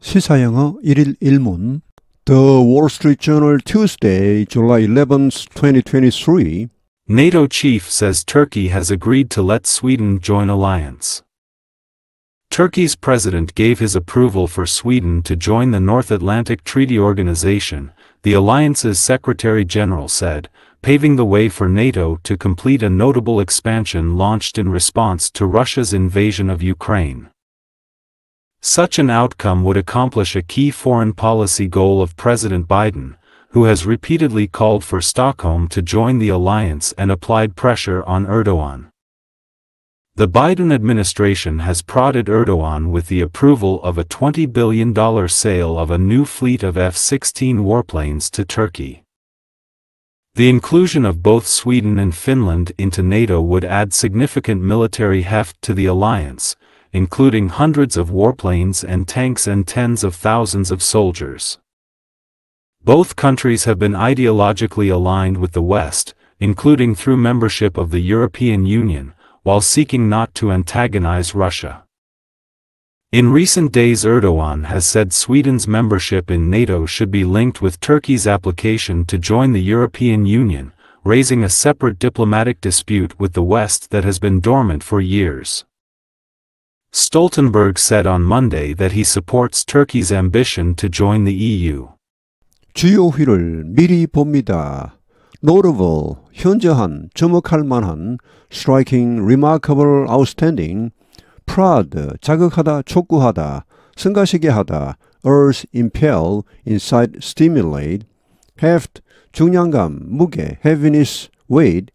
시사영어 1일 1문 The Wall Street Journal Tuesday, July 11th, 2023 NATO chief says Turkey has agreed to let Sweden join alliance. Turkey's president gave his approval for Sweden to join the North Atlantic Treaty Organization, the alliance's Secretary-General said, paving the way for NATO to complete a notable expansion launched in response to Russia's invasion of Ukraine. Such an outcome would accomplish a key foreign policy goal of President Biden, who has repeatedly called for Stockholm to join the alliance and applied pressure on Erdogan. The Biden administration has prodded Erdogan with the approval of a $20 billion sale of a new fleet of F-16 warplanes to Turkey. The inclusion of both Sweden and Finland into NATO would add significant military heft to the alliance, including hundreds of warplanes and tanks and tens of thousands of soldiers. Both countries have been ideologically aligned with the West, including through membership of the European Union, while seeking not to antagonize Russia. In recent days, Erdogan has said Sweden's membership in NATO should be linked with Turkey's application to join the European Union, raising a separate diplomatic dispute with the West that has been dormant for years. Stoltenberg said on Monday that he supports Turkey's ambition to join the EU. 주요휘를 미리 봅니다. Notable, 현저한, 주목할 만한, striking, remarkable, outstanding, prod, 자극하다, 촉구하다, 승가시게 하다, urge, impel, incite, stimulate, heft, 중량감, 무게, heaviness, weight,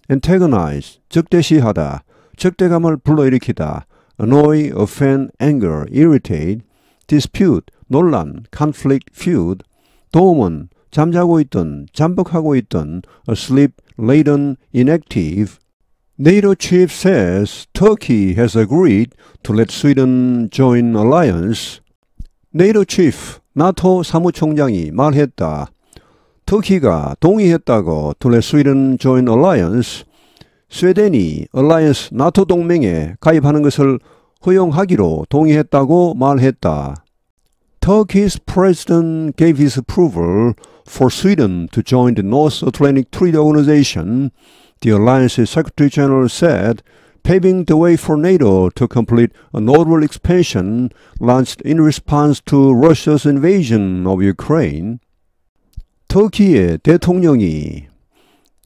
antagonize, 적대시하다, 적대감을 불러일으키다, annoy, offend, anger, irritate, dispute, 논란, conflict, feud, 도움은 잠자고 있던, 잠복하고 있던, asleep, laden, inactive. NATO chief says Turkey has agreed to let Sweden join alliance. NATO chief, 나토 사무총장이 말했다. 터키가 동의했다고 to let Sweden join alliance. 스웨덴이 alliance 나토 동맹에 가입하는 것을 허용하기로 동의했다고 말했다. Turkey's president gave his approval for Sweden to join the North Atlantic Treaty Organization, the alliance's Secretary-General said, paving the way for NATO to complete a notable expansion launched in response to Russia's invasion of Ukraine. 터키의 대통령이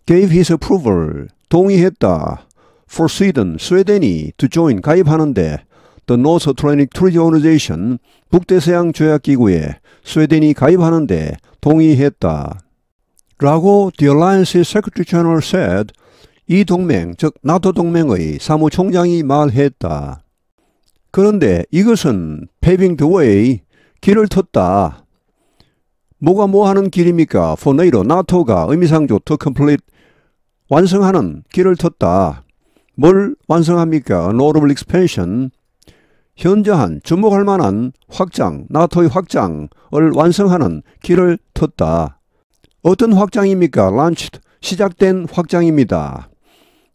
gave his approval, 동의했다, for Sweden, 스웨덴이 to join, 가입하는데 The North Atlantic Treaty Organization, 북대서양 조약기구에 스웨덴이 가입하는데 동의했다. 라고 The Alliance's Secretary-General said, 이 동맹, 즉 나토 동맹의 사무총장이 말했다. 그런데 이것은 paving the way, 길을 텄다. 뭐가 뭐 하는 길입니까? For NATO, 나토가 의미상조 to complete, 완성하는 길을 텄다. 뭘 완성합니까? A notable expansion, 현저한, 주목할 만한 확장, 나토의 확장을 완성하는 길을 텄다. 어떤 확장입니까? launched, 시작된 확장입니다.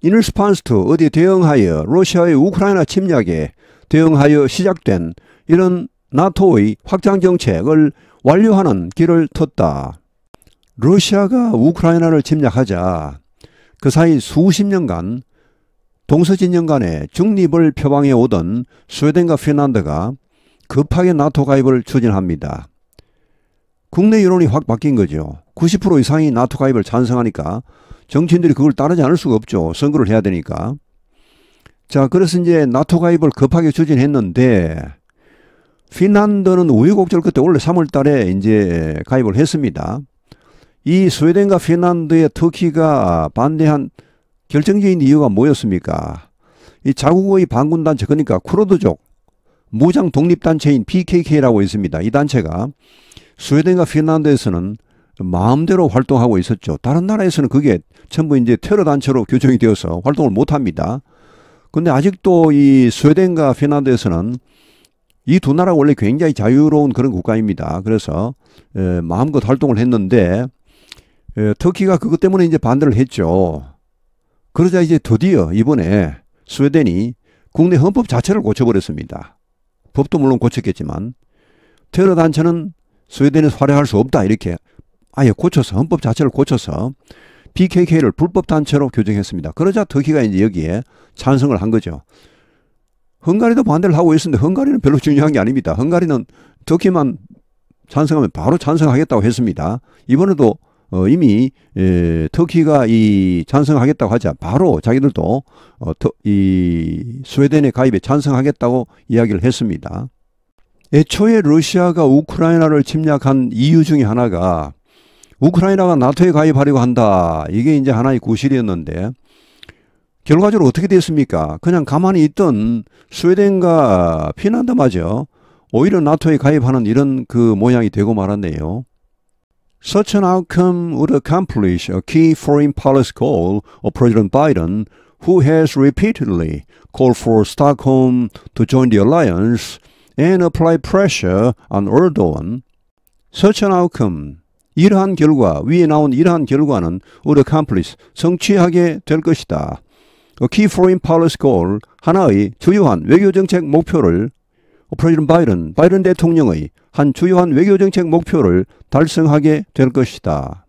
In response to, 어디에 대응하여, 러시아의 우크라이나 침략에 대응하여 시작된 이런 나토의 확장 정책을 완료하는 길을 텄다. 러시아가 우크라이나를 침략하자 그 사이 수십 년간 동서진영 간의 중립을 표방해 오던 스웨덴과 핀란드가 급하게 나토 가입을 추진합니다. 국내 여론이 확 바뀐 거죠. 90% 이상이 나토 가입을 찬성하니까 정치인들이 그걸 따르지 않을 수가 없죠. 선거를 해야 되니까. 자, 그래서 이제 나토 가입을 급하게 추진했는데 핀란드는 우여곡절 끝에 원래 3월 달에 이제 가입을 했습니다. 이 스웨덴과 핀란드의 터키가 반대한 결정적인 이유가 뭐였습니까? 이 자국의 반군단체, 그러니까 쿠르드족 무장 독립단체인 PKK라고 있습니다. 이 단체가 스웨덴과 핀란드에서는 마음대로 활동하고 있었죠. 다른 나라에서는 그게 전부 이제 테러 단체로 규정이 되어서 활동을 못 합니다. 근데 아직도 이 스웨덴과 핀란드에서는 이 두 나라가 원래 굉장히 자유로운 그런 국가입니다. 그래서 마음껏 활동을 했는데 터키가 그것 때문에 이제 반대를 했죠. 그러자 이제 드디어 이번에 스웨덴이 국내 헌법 자체를 고쳐버렸습니다. 법도 물론 고쳤겠지만 테러 단체는 스웨덴에서 활약할 수 없다 이렇게 아예 고쳐서 헌법 자체를 고쳐서 PKK를 불법 단체로 규정했습니다. 그러자 터키가 이제 여기에 찬성을 한 거죠. 헝가리도 반대를 하고 있었는데 헝가리는 별로 중요한 게 아닙니다. 헝가리는 터키만 찬성하면 바로 찬성하겠다고 했습니다. 이번에도 이미 터키가 이 찬성하겠다고 하자 바로 자기들도 이 스웨덴의 가입에 찬성하겠다고 이야기를 했습니다. 애초에 러시아가 우크라이나를 침략한 이유 중에 하나가 우크라이나가 나토에 가입하려고 한다. 이게 이제 하나의 구실이었는데 결과적으로 어떻게 됐습니까? 그냥 가만히 있던 스웨덴과 핀란드마저 오히려 나토에 가입하는 이런 그 모양이 되고 말았네요. Such an outcome would accomplish a key foreign policy goal of President Biden, who has repeatedly called for Stockholm to join the alliance and apply pressure on Erdogan. Such an outcome, 이러한 결과, 위에 나온 이러한 결과는 would accomplish, 성취하게 될 것이다. A key foreign policy goal, 하나의 주요한 외교정책 목표를 프레지던트 바이든 대통령의 한 주요한 외교정책 목표를 달성하게 될 것이다.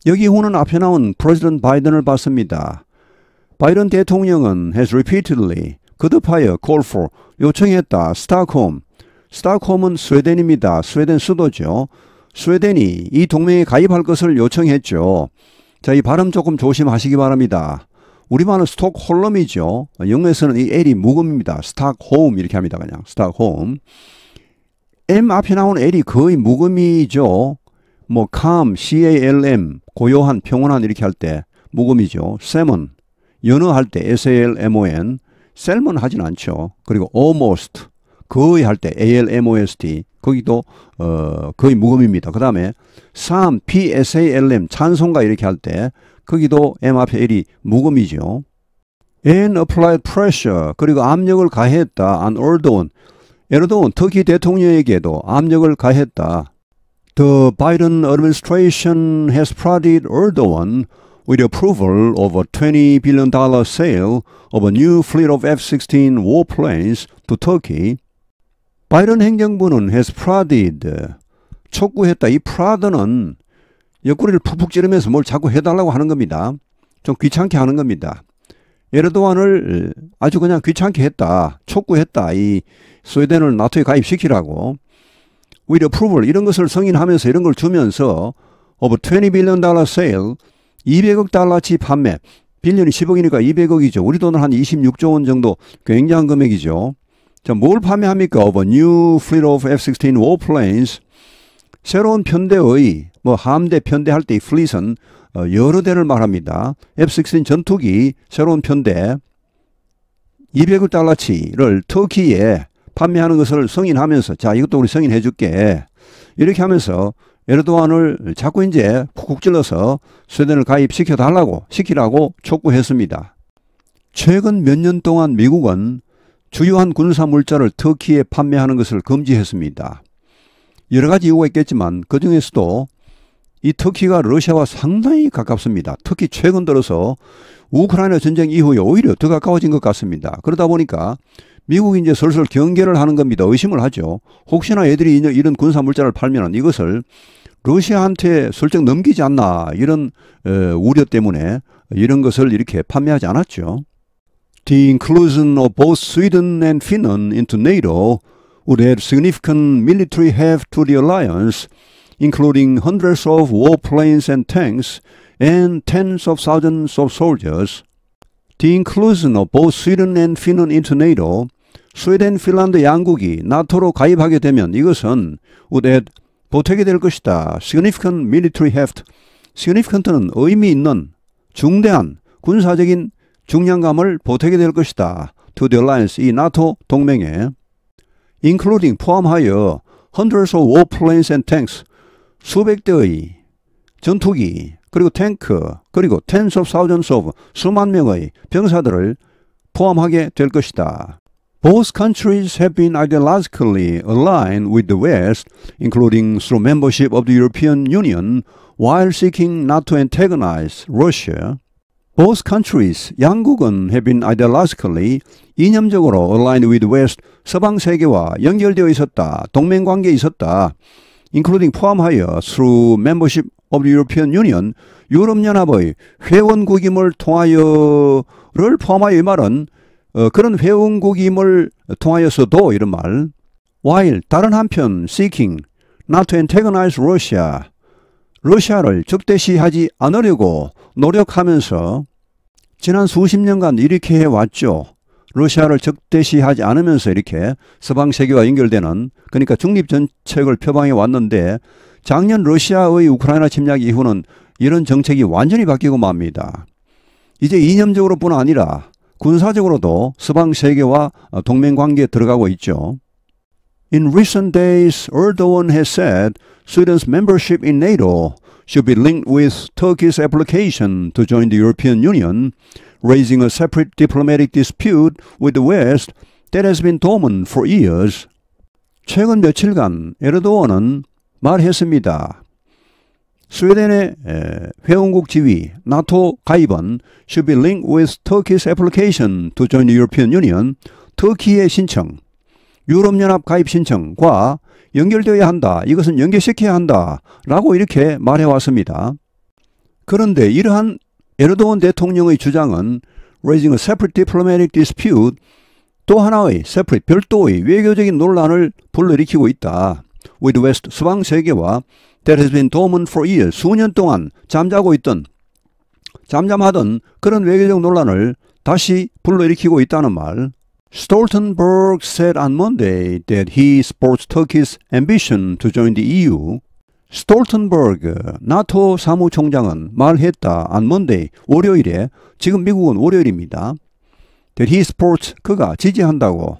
여기 후는 앞에 나온 프레지던트 바이든을 봤습니다. 바이든 대통령은 has repeatedly 거듭하여 call for 요청했다. 스톡홈은 스웨덴입니다. 스웨덴 수도죠. 스웨덴이 이 동맹에 가입할 것을 요청했죠. 자, 이 발음 조금 조심하시기 바랍니다. 우리말은 스톡홀름이죠. 영어에서는 이 L이 묵음입니다. 스톡홈 이렇게 합니다. 그냥 스톡홈. M 앞에 나온 L이 거의 묵음이죠. 뭐 calm, C-A-L-M, 고요한, 평온한 이렇게 할 때 묵음이죠. salmon, 연어할 때 S-A-L-M-O-N, salmon 하진 않죠. 그리고 almost, 거의 할 때 A-L-M-O-S-T, 거기도 거의 묵음입니다. 그 다음에 psalm, P-S-A-L-M, 찬송가 이렇게 할 때 거기도 M 앞에 L이 묵음이죠. And applied pressure, 그리고 압력을 가했다. on 에르도안, 터키 대통령에게도 압력을 가했다. The Biden administration has prodded Erdogan with approval of a $20 billion sale of a new fleet of F-16 warplanes to Turkey. 바이든 행정부는 has prodded, 촉구했다. 이 prodd는 옆구리를 푹푹 찌르면서 뭘 자꾸 해달라고 하는 겁니다. 좀 귀찮게 하는 겁니다. 에르도안을 아주 그냥 귀찮게 했다. 촉구했다. 이 스웨덴을 나토에 가입시키라고. with approval 이런 것을 승인하면서 이런 걸 주면서 of a $20 billion sale 200억 달러치 판매. 빌리언이 10억이니까 200억이죠. 우리 돈은 한 26조 원 정도 굉장한 금액이죠. 자, 뭘 판매합니까? of a new fleet of F-16 warplanes. 새로운 편대의 함대 편대할 때 이 플릿은 여러 대를 말합니다. F-16 전투기 새로운 편대 200억 달러치를 터키에 판매하는 것을 승인하면서 자 이것도 우리 승인해 줄게 이렇게 하면서 에르도안을 자꾸 이제 푹푹 찔러서 스웨덴을 가입시키라고 촉구했습니다. 최근 몇 년 동안 미국은 주요한 군사 물자를 터키에 판매하는 것을 금지했습니다. 여러 가지 이유가 있겠지만 그 중에서도 이 터키가 러시아와 상당히 가깝습니다. 특히 최근 들어서 우크라이나 전쟁 이후에 오히려 더 가까워진 것 같습니다. 그러다 보니까 미국이 이제 슬슬 경계를 하는 겁니다. 의심을 하죠. 혹시나 애들이 이런 군사 물자를 팔면 이것을 러시아한테 슬쩍 넘기지 않나 이런 우려 때문에 이런 것을 이렇게 판매하지 않았죠. The inclusion of both Sweden and Finland into NATO would add significant military heft to the alliance, including hundreds of warplanes and tanks and tens of thousands of soldiers. The inclusion of both Sweden and Finland into NATO, 스웨덴, 핀란드 양국이 나토로 가입하게 되면 이것은 would add, 보태게 될 것이다. significant military heft. significant는 의미 있는 중대한 군사적인 중량감을 보태게 될 것이다. to the alliance, 이 나토 동맹에 including, 포함하여 hundreds of warplanes and tanks, 수백 대의 전투기, 그리고 탱크, 그리고 tens of thousands of, 수만 명의 병사들을 포함하게 될 것이다. Both countries have been ideologically aligned with the West, including through membership of the European Union, while seeking not to antagonize Russia. Both countries, 양국은 have been ideologically, 이념적으로 aligned with West, 서방 세계와 연결되어 있었다. 동맹관계에 있었다. including 포함하여 through membership of the European Union, 유럽연합의 회원국임을 통하여를 포함하여 이 말은 그런 회원국임을 통하여서도 이런 말. while 다른 한편 seeking not to antagonize Russia, 러시아를 적대시하지 않으려고 노력하면서 지난 수십 년간 이렇게 해왔죠. 러시아를 적대시하지 않으면서 이렇게 서방 세계와 연결되는, 그러니까 중립 정책을 표방해 왔는데 작년 러시아의 우크라이나 침략 이후는 이런 정책이 완전히 바뀌고 맙니다. 이제 이념적으로뿐 아니라 군사적으로도 서방 세계와 동맹관계에 들어가고 있죠. In recent days, Erdogan has said Sweden's membership in NATO should be linked with Turkey's application to join the European Union, raising a separate diplomatic dispute with the West that has been dormant for years. 최근 며칠간 에르도안은 말했습니다. 스웨덴의 회원국 지위, 나토 가입은 should be linked with Turkey's application to join the European Union, 터키의 신청, 유럽연합 가입 신청과 연결되어야 한다. 이것은 연계시켜야 한다. 라고 이렇게 말해왔습니다. 그런데 이러한 에르도안 대통령의 주장은 raising a separate diplomatic dispute, 또 하나의 separate, 별도의 외교적인 논란을 불러일으키고 있다. with West, 서방 세계와 that has been dormant for years, 수년 동안 잠잠하던 그런 외교적 논란을 다시 불러일으키고 있다는 말. Stoltenberg said on Monday that he supports Turkey's ambition to join the EU. 스톨텐버그 나토 사무총장은 말했다. on Monday, 월요일에, 지금 미국은 월요일입니다. that he supports, 그가 지지한다고.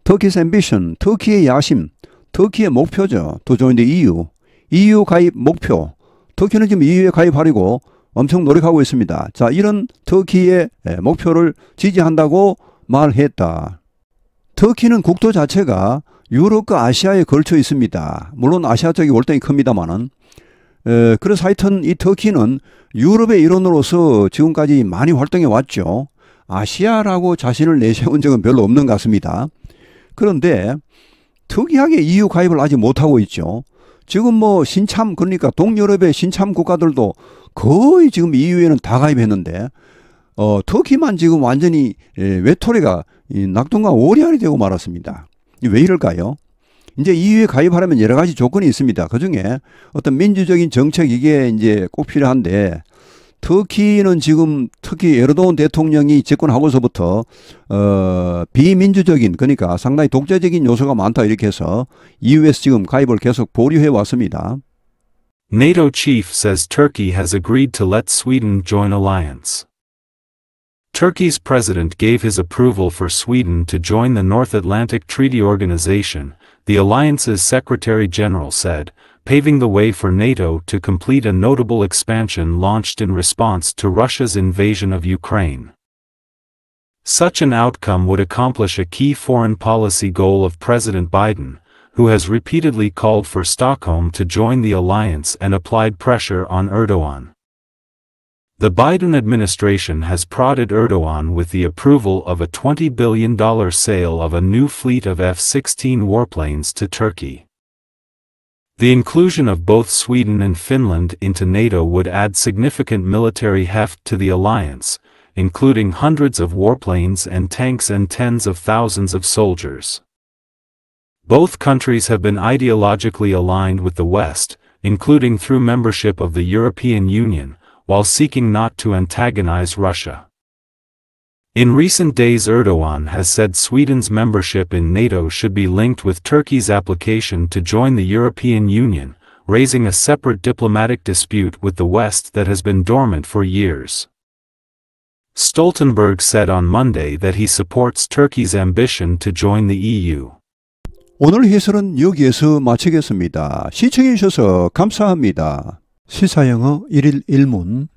Turkey's ambition, 터키의 야심, 터키의 목표죠. to join the EU. EU 가입 목표. 터키는 지금 EU에 가입하려고 엄청 노력하고 있습니다. 자, 이런 터키의 목표를 지지한다고 말했다. 터키는 국토 자체가 유럽과 아시아에 걸쳐 있습니다. 물론 아시아 쪽이 월등히 큽니다만은. 그래서 하여튼 이 터키는 유럽의 일원으로서 지금까지 많이 활동해 왔죠. 아시아라고 자신을 내세운 적은 별로 없는 것 같습니다. 그런데 특이하게 EU 가입을 아직 못하고 있죠. 지금 뭐 신참, 그러니까 동유럽의 신참 국가들도 거의 지금 EU에는 다 가입했는데 터키만 지금 완전히 외톨이가 낙동강 오리알이 되고 말았습니다. 왜 이럴까요? 이제 EU에 가입하려면 여러 가지 조건이 있습니다. 그 중에 어떤 민주적인 정책, 이게 이제 꼭 필요한데, 터키는 지금 특히 에르도안 대통령이 집권하고서부터 비민주적인, 그러니까 상당히 독재적인 요소가 많다 이렇게 해서 EU에서 지금 가입을 계속 보류해 왔습니다. NATO chief says Turkey has agreed to let Sweden join alliance. Turkey's president gave his approval for Sweden to join the North Atlantic Treaty Organization, the alliance's secretary-general said, paving the way for NATO to complete a notable expansion launched in response to Russia's invasion of Ukraine. Such an outcome would accomplish a key foreign policy goal of President Biden, who has repeatedly called for Stockholm to join the alliance and applied pressure on Erdogan. The Biden administration has prodded Erdogan with the approval of a $20 billion sale of a new fleet of F-16 warplanes to Turkey. The inclusion of both Sweden and Finland into NATO would add significant military heft to the alliance, including hundreds of warplanes and tanks and tens of thousands of soldiers. Both countries have been ideologically aligned with the West, including through membership of the European Union, while seeking not to antagonize Russia. In recent days, Erdogan has said Sweden's membership in NATO should be linked with Turkey's application to join the European Union, raising a separate diplomatic dispute with the West that has been dormant for years. Stoltenberg said on Monday that he supports Turkey's ambition to join the EU. 오늘 해설은 여기에서 마치겠습니다. 시청해 주셔서 감사합니다. 시사영어 1일 1문